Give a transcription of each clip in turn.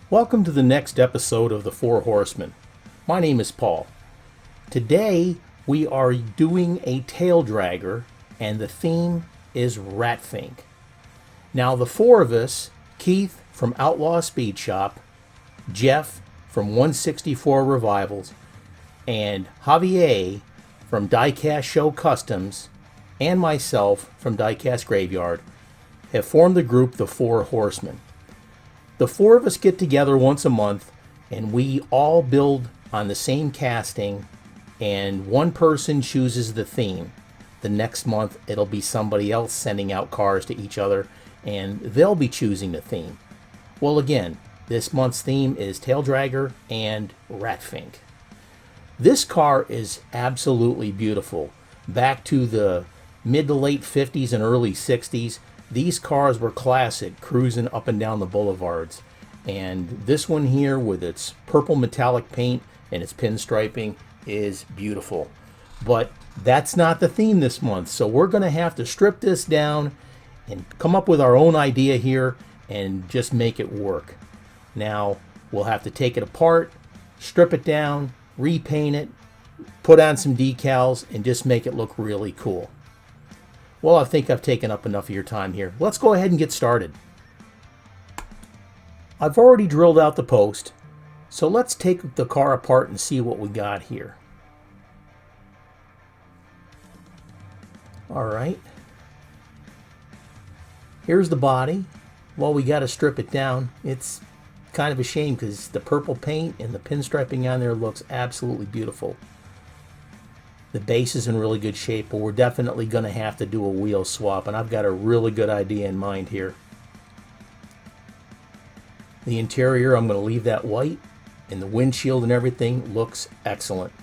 Welcome to the next episode of the Four Horsemen. My name is Paul. Today we are doing a tail dragger and the theme is Ratfink. Now the four of us, Keith from Outlaw Speed Shop, Jeff from 164 Revivals, and Javier from Diecast Show Customs, and myself from Diecast Graveyard, have formed the group the Four Horsemen. The four of us get together once a month and we all build on the same casting, and one person chooses the theme. The next month it'll be somebody else sending out cars to each other and they'll be choosing the theme. Well, again, this month's theme is Tail Dragger and Ratfink. This car is absolutely beautiful. Back to the mid to late 50s and early 60s, these cars were classic, cruising up and down the boulevards. And this one here with its purple metallic paint and its pinstriping is beautiful. But that's not the theme this month, so we're going to have to strip this down and come up with our own idea here and just make it work. Now, we'll have to take it apart, strip it down, repaint it, put on some decals, and just make it look really cool. Well, I think I've taken up enough of your time here. Let's go ahead and get started. I've already drilled out the post, so let's take the car apart and see what we got here. Alright. Here's the body. Well, we got to strip it down. It's kind of a shame because the purple paint and the pinstriping on there looks absolutely beautiful. The base is in really good shape, but we're definitely going to have to do a wheel swap, and I've got a really good idea in mind here. The interior, I'm going to leave that white, and the windshield and everything looks excellent.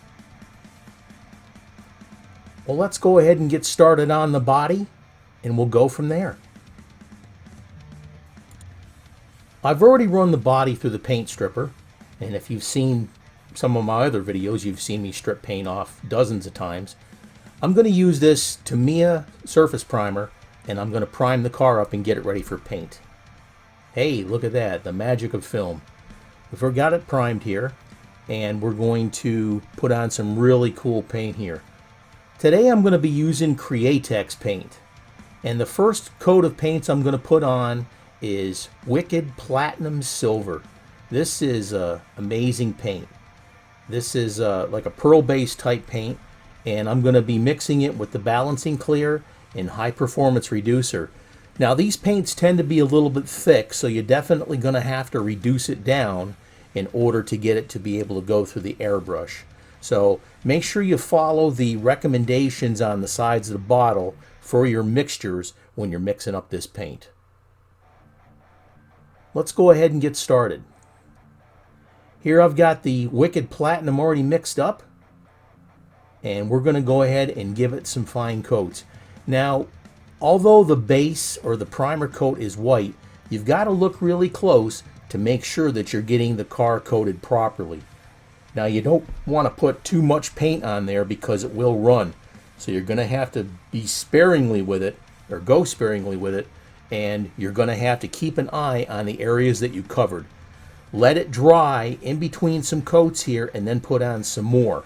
Well, let's go ahead and get started on the body, and we'll go from there. I've already run the body through the paint stripper, and if you've seen some of my other videos, you've seen me strip paint off dozens of times. I'm going to use this Tamiya surface primer, and I'm going to prime the car up and get it ready for paint. Hey, look at that, the magic of film. We've got it primed here, and we're going to put on some really cool paint here. Today I'm going to be using Createx paint, and the first coat of paints I'm going to put on is Wicked Platinum Silver. This is amazing paint. This is like a pearl-based type paint, and I'm going to be mixing it with the Balancing Clear and High Performance Reducer. Now, these paints tend to be a little bit thick, so you're definitely going to have to reduce it down in order to get it to be able to go through the airbrush. So make sure you follow the recommendations on the sides of the bottle for your mixtures when you're mixing up this paint. Let's go ahead and get started. Here I've got the Wicked Platinum already mixed up, and we're going to go ahead and give it some fine coats. Now, although the base or the primer coat is white, you've got to look really close to make sure that you're getting the car coated properly. Now, you don't want to put too much paint on there because it will run, so you're going to have to be sparingly with it, or go sparingly with it, and you're going to have to keep an eye on the areas that you covered. Let it dry in between some coats here and then put on some more.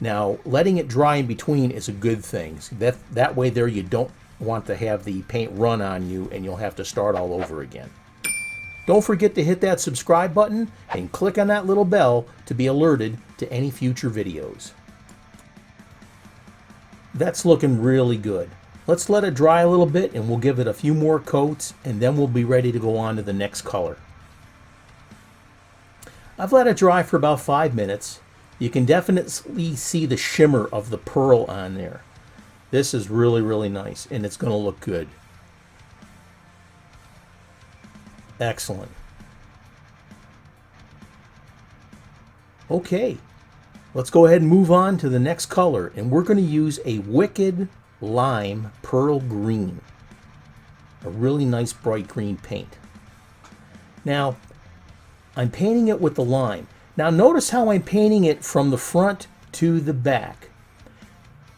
Now, letting it dry in between is a good thing. That way there you don't want to have the paint run on you and you'll have to start all over again. Don't forget to hit that subscribe button and click on that little bell to be alerted to any future videos. That's looking really good. Let's let it dry a little bit and we'll give it a few more coats and then we'll be ready to go on to the next color. I've let it dry for about 5 minutes. You can definitely see the shimmer of the pearl on there. This is really, really nice, and it's going to look good. Excellent. Okay, let's go ahead and move on to the next color, and we're going to use a Wicked Lime Pearl Green. A really nice bright green paint. Now, I'm painting it with the lime. Now notice how I'm painting it from the front to the back.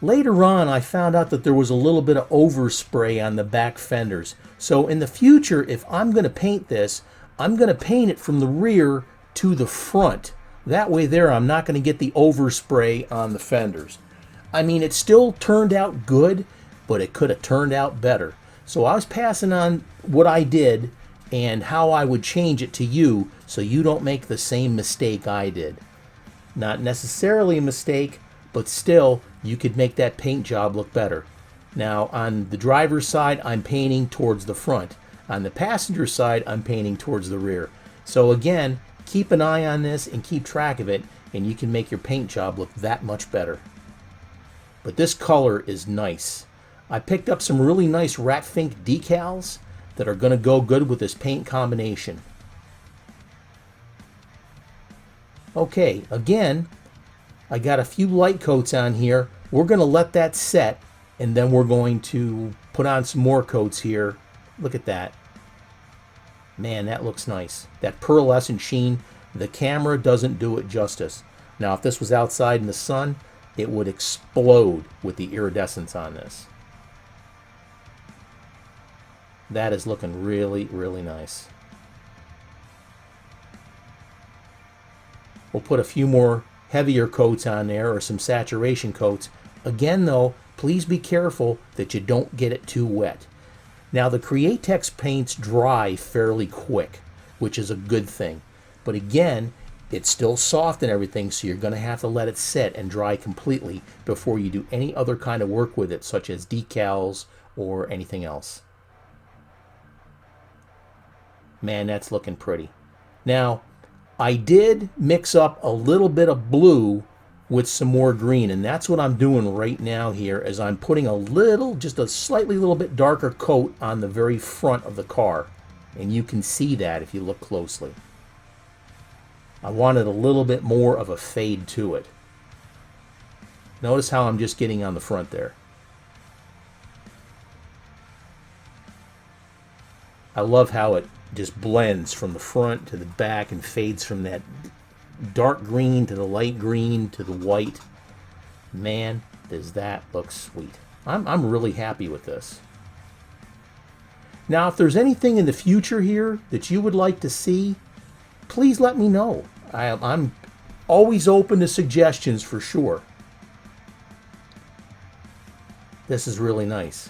Later on, I found out that there was a little bit of overspray on the back fenders. So in the future, if I'm going to paint this, I'm going to paint it from the rear to the front. That way there, I'm not going to get the overspray on the fenders. I mean, it still turned out good, but it could have turned out better. So I was passing on what I did and how I would change it to you so you don't make the same mistake I did. Not necessarily a mistake, but still, you could make that paint job look better. Now, on the driver's side, I'm painting towards the front. On the passenger side, I'm painting towards the rear. So again, keep an eye on this and keep track of it, and you can make your paint job look that much better. But this color is nice. I picked up some really nice Ratfink decals that are going to go good with this paint combination. Okay, again, I got a few light coats on here. We're going to let that set, and then we're going to put on some more coats here. Look at that. Man, that looks nice. That pearlescent sheen, the camera doesn't do it justice. Now, if this was outside in the sun, it would explode with the iridescence on this. That is looking really, really nice. We'll put a few more heavier coats on there, or some saturation coats. Again though, please be careful that you don't get it too wet. Now the Createx paints dry fairly quick, which is a good thing. But again, it's still soft and everything, so you're going to have to let it set and dry completely before you do any other kind of work with it, such as decals or anything else. Man, that's looking pretty. Now, I did mix up a little bit of blue with some more green, and that's what I'm doing right now here, is I'm putting a little, just a slightly little bit darker coat on the very front of the car. And you can see that if you look closely. I wanted a little bit more of a fade to it. Notice how I'm just getting on the front there. I love how it just blends from the front to the back and fades from that dark green to the light green to the white. Man, does that look sweet. I'm really happy with this. Now, if there's anything in the future here that you would like to see, please let me know. I'm always open to suggestions for sure. This is really nice.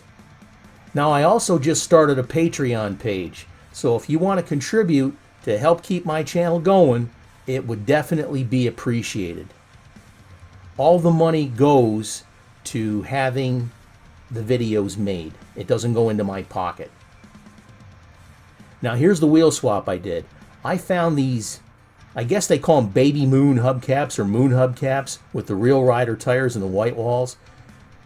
Now, I also just started a Patreon page, so if you want to contribute to help keep my channel going, it would definitely be appreciated. All the money goes to having the videos made. It doesn't go into my pocket. Now, here's the wheel swap I did. I found these, I guess they call them Baby Moon hubcaps or Moon hubcaps with the Real Rider tires and the white walls.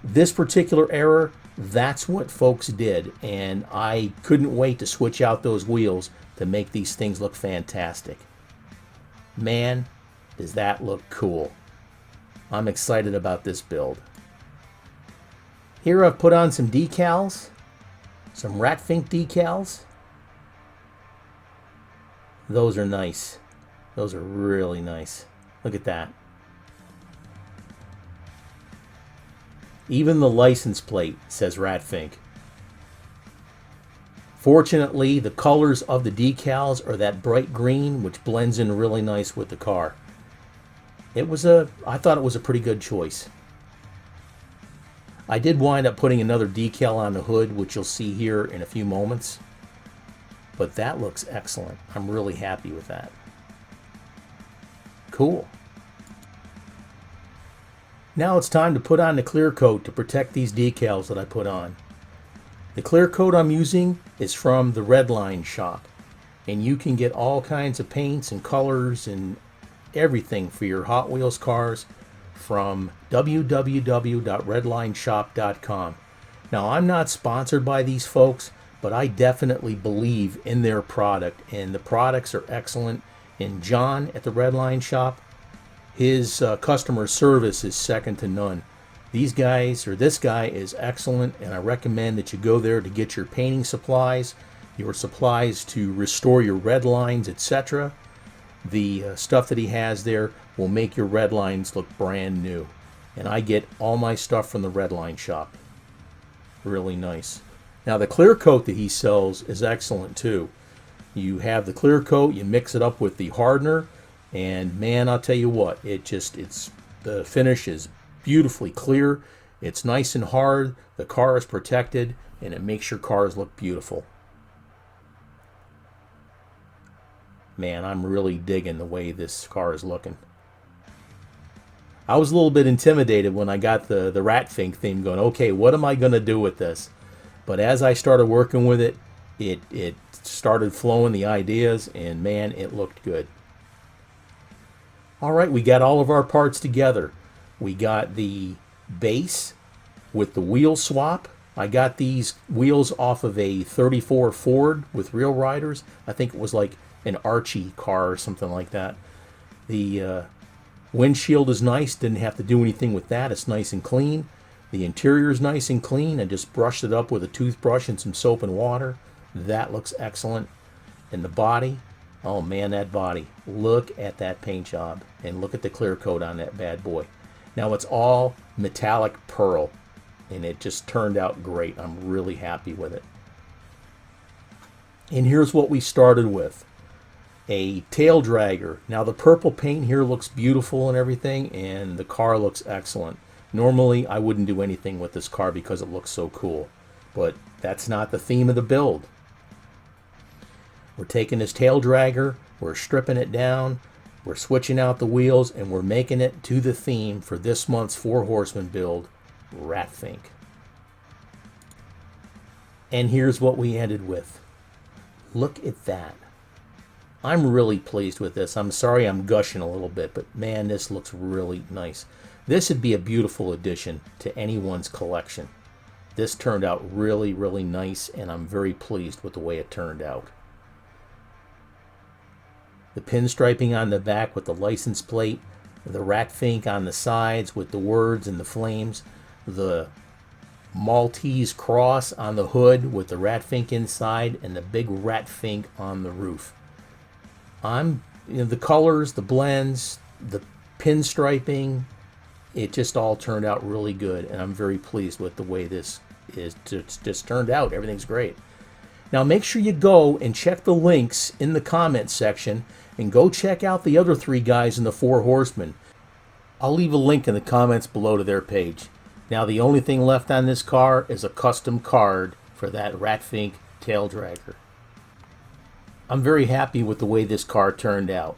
This particular era, that's what folks did, and I couldn't wait to switch out those wheels to make these things look fantastic. Man, does that look cool. I'm excited about this build. Here I've put on some decals, some Ratfink decals. Those are nice. Those are really nice. Look at that. Even the license plate says Ratfink. Fortunately, the colors of the decals are that bright green, which blends in really nice with the car. I thought it was a pretty good choice. I did wind up putting another decal on the hood, which you'll see here in a few moments. But that looks excellent. I'm really happy with that. Cool. Now it's time to put on the clear coat to protect these decals that I put on. The clear coat I'm using is from the Redline shop, and you can get all kinds of paints and colors and everything for your Hot Wheels cars from www.redlineshop.com. Now, I'm not sponsored by these folks, but I definitely believe in their product, and the products are excellent. And John at the Redline shop, his customer service is second to none. These guys, or this guy, is excellent, and I recommend that you go there to get your painting supplies, your supplies to restore your red lines, etc. The stuff that he has there will make your red lines look brand new. And I get all my stuff from the Redline shop. Really nice. Now, the clear coat that he sells is excellent too. You have the clear coat, you mix it up with the hardener, and man, I'll tell you what, the finish is beautifully clear. It's nice and hard. The car is protected, and it makes your cars look beautiful. Man, I'm really digging the way this car is looking. I was a little bit intimidated when I got the Ratfink theme going. Okay, what am I going to do with this? But as I started working with it, it started flowing, the ideas, and man, it looked good. All right, we got all of our parts together. We got the base with the wheel swap. I got these wheels off of a 34 Ford with real riders. I think it was like an Archie car or something like that. The windshield is nice. Didn't have to do anything with that. It's nice and clean. The interior is nice and clean. I just brushed it up with a toothbrush and some soap and water. That looks excellent. And the body, oh man, that body. Look at that paint job. And look at the clear coat on that bad boy. Now it's all metallic pearl. And it just turned out great. I'm really happy with it. And here's what we started with. A tail dragger. Now the purple paint here looks beautiful and everything, and the car looks excellent. Normally I wouldn't do anything with this car because it looks so cool, but that's not the theme of the build. We're taking this tail dragger, we're stripping it down, we're switching out the wheels, and we're making it to the theme for this month's Four Horsemen build, Ratfink. And here's what we ended with. Look at that. I'm really pleased with this. I'm sorry I'm gushing a little bit, but man, this looks really nice. This would be a beautiful addition to anyone's collection. This turned out really, really nice, and I'm very pleased with the way it turned out. The pinstriping on the back with the license plate, the Ratfink on the sides with the words and the flames, the Maltese cross on the hood with the Ratfink inside, and the big Ratfink on the roof. The colors, the blends, the pinstriping, it just all turned out really good, and I'm very pleased with the way this is just turned out. Everything's great. Now make sure you go and check the links in the comments section, and go check out the other three guys in the Four Horsemen. I'll leave a link in the comments below to their page. Now the only thing left on this car is a custom card for that Ratfink tail dragger. I'm very happy with the way this car turned out.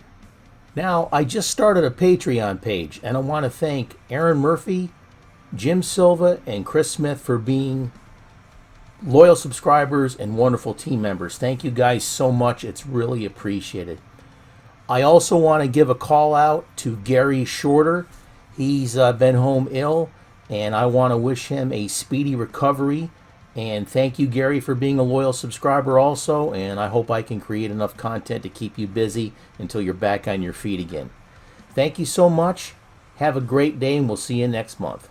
Now, I just started a Patreon page, and I want to thank Aaron Murphy, Jim Silva, and Chris Smith for being loyal subscribers and wonderful team members. Thank you guys so much. It's really appreciated. I also want to give a call out to Gary Shorter. He's been home ill, and I want to wish him a speedy recovery. And thank you, Gary, for being a loyal subscriber also, and I hope I can create enough content to keep you busy until you're back on your feet again. Thank you so much. Have a great day, and we'll see you next month.